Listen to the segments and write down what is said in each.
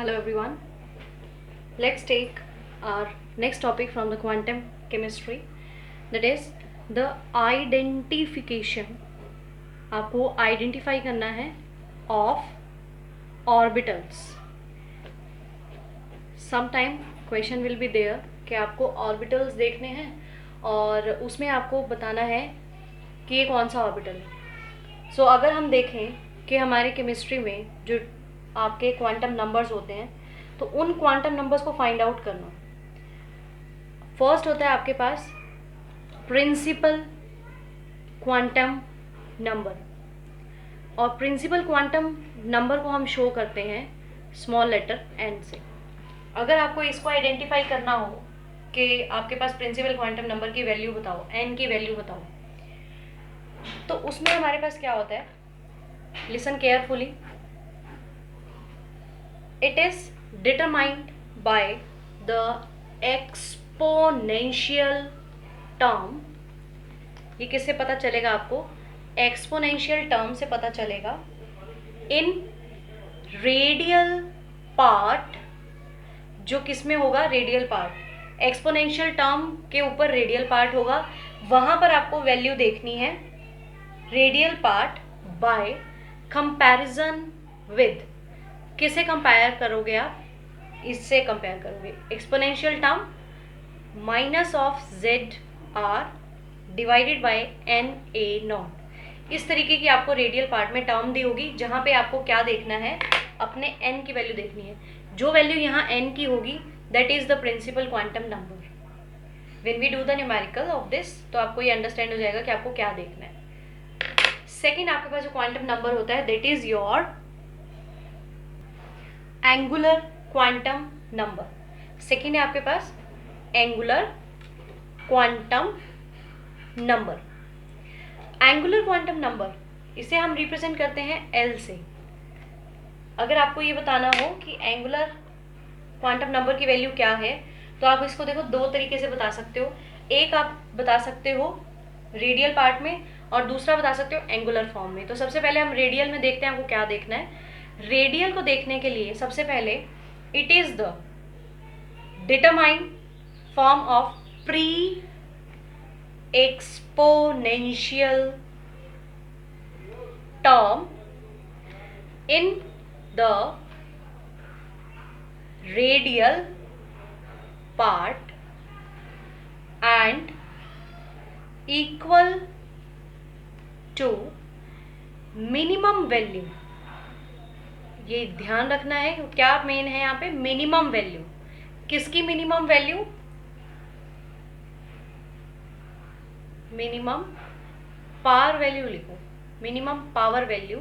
Hello everyone. Let's take our next topic from the quantum chemistry, that is the identification. आपको identify करना है of orbitals. Sometime question will be there कि आपको orbitals देखने हैं और उसमें आपको बताना है कि ये कौन सा ऑर्बिटल है. सो अगर हम देखें कि हमारे केमिस्ट्री में जो आपके क्वांटम नंबर्स होते हैं, तो उन क्वांटम नंबर्स को फाइंड आउट करना. फर्स्ट होता है आपके पास प्रिंसिपल क्वांटम नंबर, और प्रिंसिपल क्वांटम नंबर को हम शो करते हैं स्मॉल लेटर एन से. अगर आपको इसको आइडेंटिफाई करना हो कि आपके पास प्रिंसिपल क्वांटम नंबर की वैल्यू बताओ, एन की वैल्यू बताओ, तो उसमें हमारे पास क्या होता है, listen carefully. It is determined by the exponential term. ये किससे पता चलेगा आपको? एक्सपोनेंशियल टर्म से पता चलेगा. इन रेडियल पार्ट, जो किस में होगा? Radial part. एक्सपोनेंशियल टर्म के ऊपर रेडियल पार्ट होगा, वहां पर आपको वैल्यू देखनी है radial part by comparison with. किसे कंपेयर करोगे आप? इससे कंपेयर करोगे. Exponential term minus of Z are divided by n A naught. इस तरीके की आपको रेडियल पार्ट में टर्म दी होगी, जहाँ पे आपको क्या देखना है? अपने एन की वैल्यू देखनी है. जो वैल्यू यहाँ एन की होगी that is the principal quantum number. When we do the numerical of this, तो आपको ये अंडरस्टैंड हो जाएगा कि आपको क्या देखना है. सेकेंड आपके पास जो क्वांटम नंबर होता है that is your angular quantum number. Second है आपके पास angular quantum number. Angular quantum number, इसे हम रिप्रेजेंट करते हैं एल से. अगर आपको ये बताना हो कि एंगुलर क्वांटम नंबर की वैल्यू क्या है, तो आप इसको देखो दो तरीके से बता सकते हो. एक आप बता सकते हो रेडियल पार्ट में, और दूसरा बता सकते हो एंगुलर फॉर्म में. तो सबसे पहले हम रेडियल में देखते हैं आपको क्या देखना है. रेडियल को देखने के लिए सबसे पहले it is the determined form of pre exponential term in the radial part and equal to minimum value. ये ध्यान रखना है क्या मेन है यहाँ पे? Minimum value. किसकी minimum value? Minimum power value लिखो. Minimum power value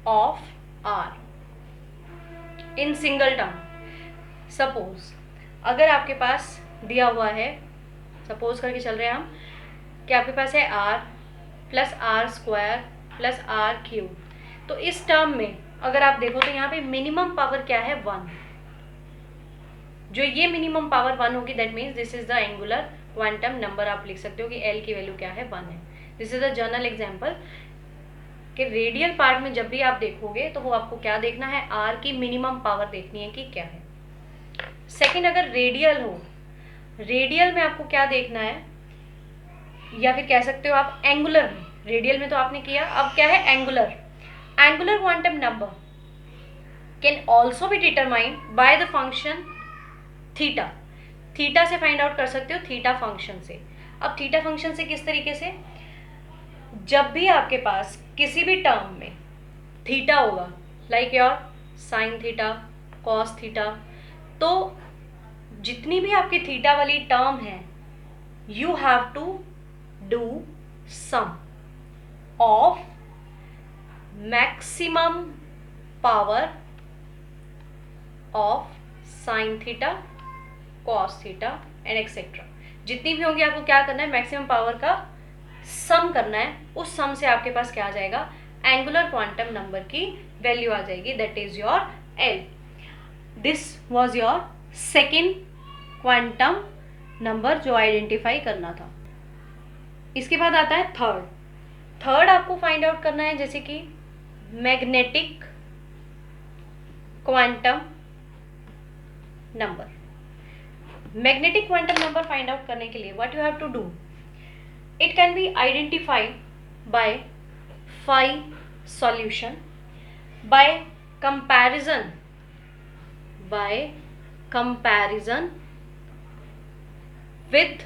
of R in single term. Suppose अगर आपके पास दिया हुआ है, सपोज करके चल रहे हैं हम कि आपके पास है r plus r square plus r cube. तो इस टर्म में अगर आप देखो तो यहाँ पे मिनिमम पावर क्या है? 1. जो ये मिनिमम पावर 1 होगी that means this is the angular quantum number. आप लिख सकते हो कि एल की वैल्यू क्या है? 1 है. This is the general example कि रेडियल पार्ट में जब भी आप देखोगे तो वो आपको क्या देखना है? आर की मिनिमम पावर देखनी है कि क्या है. सेकेंड, अगर रेडियल हो, रेडियल में आपको क्या देखना है, या फिर कह सकते हो आप एंगुलर में. रेडियल में तो आपने किया, अब क्या है? Angular. Angular quantum number can also be determined by the function theta. Theta से फाइंड आउट कर सकते हो, थीटा फंक्शन से. अब थीटा फंक्शन से किस तरीके से? जब भी आपके पास किसी भी टर्म में थीटा होगा, like your sine theta, cos theta, तो जितनी भी आपकी थीटा वाली टर्म है, you have to do sum of maximum power of sine theta, cos theta and etcetera. जितनी भी होंगी आपको क्या करना है? मैक्सिमम पावर का सम करना है. उस सम से आपके पास क्या आ जाएगा? एंगुलर क्वांटम नंबर की वैल्यू आ जाएगी, that is your l. This was your second quantum number जो आइडेंटिफाई करना था. इसके बाद आता है थर्ड. थर्ड आपको फाइंड आउट करना है जैसे कि magnetic quantum number. Magnetic quantum number find out करने के लिए what you have to do, it can be identified by phi solution, by comparison with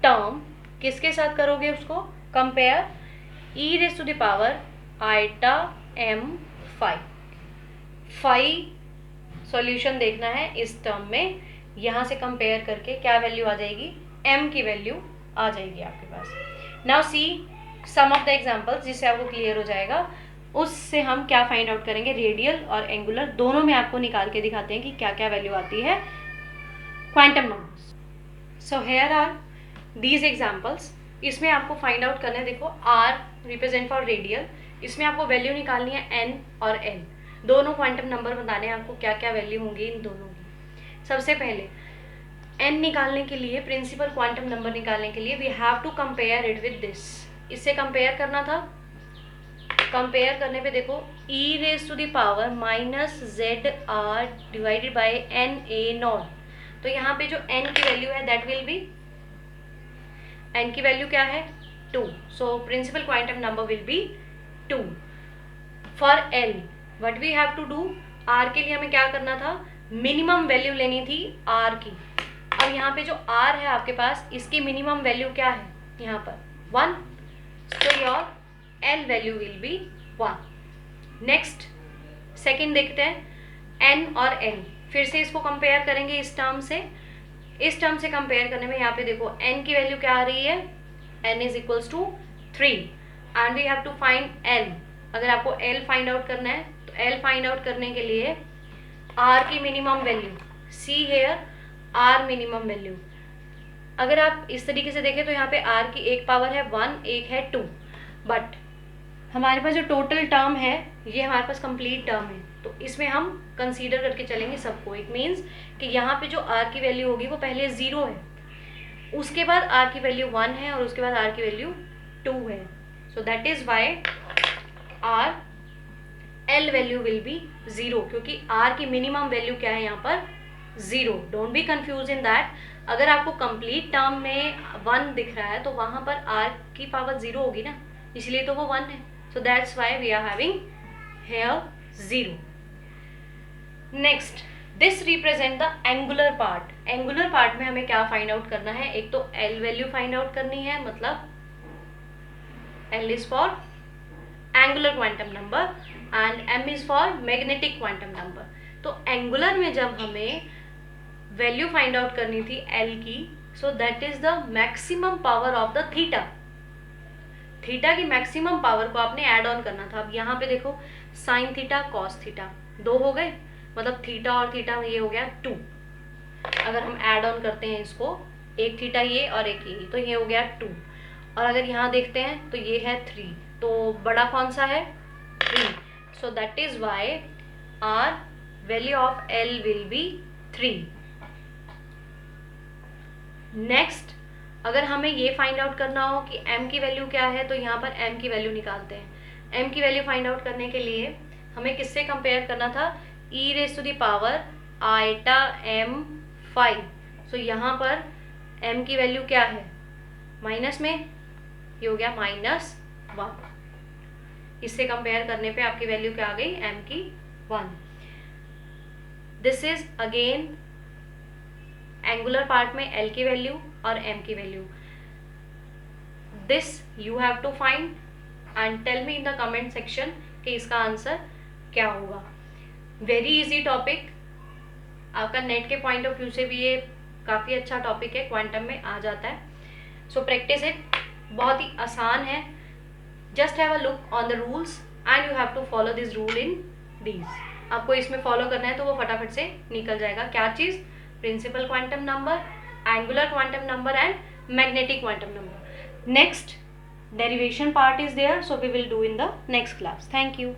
term, किसके साथ करोगे उसको compare, e raise to the power iota m phi। phi solution देखना है इस टर्म में, यहाँ से कंपेयर करके क्या वैल्यू आ जाएगी, m की वैल्यू आ जाएगी आपके पास। Now see some of the examples, जिससे आपको क्लियर हो जाएगा। उससे हम क्या फाइंड आउट करेंगे, रेडियल और एंगुलर दोनों में आपको निकाल के दिखाते हैं कि क्या क्या वैल्यू आती है quantum numbers. So here are these examples. इसमें आपको फाइंड आउट करना है, देखो r रिप्रेजेंट फॉर रेडियल, इसमें आपको वैल्यू निकालनी है n और l, दोनों क्वांटम नंबर बताने हैं आपको क्या क्या वैल्यू होंगी इन दोनों की। सबसे पहले n निकालने के लिए, प्रिंसिपल क्वांटम नंबर निकालने के लिए we have to compare it with this, इससे कंपेयर करना था। कंपेयर करने पे देखो e raise to the power minus Z are divided by N A not, तो यहाँ पे जो n की वैल्यू है दैट विल बी, n की वैल्यू क्या है 2, so principal quantum number will be 2। For l what we have to do, r के लिए हमें क्या करना था, मिनिमम वैल्यू लेनी थी r की। अब यहाँ पे जो r है आपके पास, इसकी मिनिमम वैल्यू क्या है यहाँ पर 1, so your L value will B 1। Next second देखते हैं n और n, फिर से इसको कंपेयर करेंगे इस टर्म से। इस टर्म से कंपेयर करने में यहाँ पे देखो n की वैल्यू क्या आ रही है, n is equals to 3 and we have to find l। अगर आपको l फाइंड आउट करना है तो l फाइंड आउट करने के लिए r की minimum value, see here r minimum value. अगर आप इस तरीके से देखें तो यहाँ पे r की एक पावर है 1, एक है 2, बट हमारे पास जो टोटल टर्म है ये हमारे पास कंप्लीट टर्म है, तो इसमें हम कंसीडर करके चलेंगे सबको। इट मीन्स कि यहाँ पे जो r की वैल्यू होगी वो पहले 0 है, उसके बाद r की वैल्यू 1 है और उसके बाद r की वैल्यू 2 है, so that is why r l value will be 0, क्योंकि r की मिनिमम वैल्यू क्या है यहाँ पर 0। Don't be confuse in that, अगर आपको कंप्लीट टर्म में 1 दिख रहा है तो वहाँ पर r की पावर 0 होगी ना, इसलिए तो वो 1 है, so that's why we are having here 0। Next this represent the angular part. Angular part में हमें क्या फाइंड आउट करना है, एक तो l वैल्यू फाइंड आउट करनी है, मतलब l is for angular quantum number and m is for magnetic quantum number. तो एंगुलर में जब हमें वैल्यू फाइंड आउट करनी थी l की, सो that is the maximum power of the theta. Theta की मैक्सिमम पावर को आपने ऐड ऑन करना था। अब यहाँ पे देखो साइन थीटा कॉस थीटा 2 हो गए, मतलब थीटा और थीटा ये हो गया 2। अगर हम ऐड ऑन करते हैं इसको, एक थीटा ये और एक ये, तो ये हो गया 2। और अगर यहाँ देखते हैं तो ये है 3, तो बड़ा कौन सा है 3, so that is why our value of l will be 3। Next अगर हमें ये फाइंड आउट करना हो कि m की वैल्यू क्या है, तो यहाँ पर m की वैल्यू निकालते हैं। m की वैल्यू फाइंड आउट करने के लिए हमें किससे कंपेयर करना था, e raise to the power iota m 5, so यहाँ पर m की वैल्यू क्या है माइनस में, ये हो गया -1। इससे कंपेयर करने पे आपकी वैल्यू क्या आ गई, m की 1। This is again angular part में l की वैल्यू और m की value. This you have to find and tell me in the comment section कि इसका आंसर क्या होगा। वेरी इजी टॉपिक, आपका नेट के पॉइंट ऑफ व्यू से भी ये काफ़ी अच्छा टॉपिक है, क्वांटम में आ जाता है। सो प्रैक्टिस इट, बहुत ही आसान है। Just have a look on the rules and you have to follow this rule in these. आपको इसमें फॉलो करना है तो वो फटाफट से निकल जाएगा। क्या चीज़, principal quantum number, angular quantum number and magnetic quantum number. Next derivation part is there, so we will do in the next class. Thank you.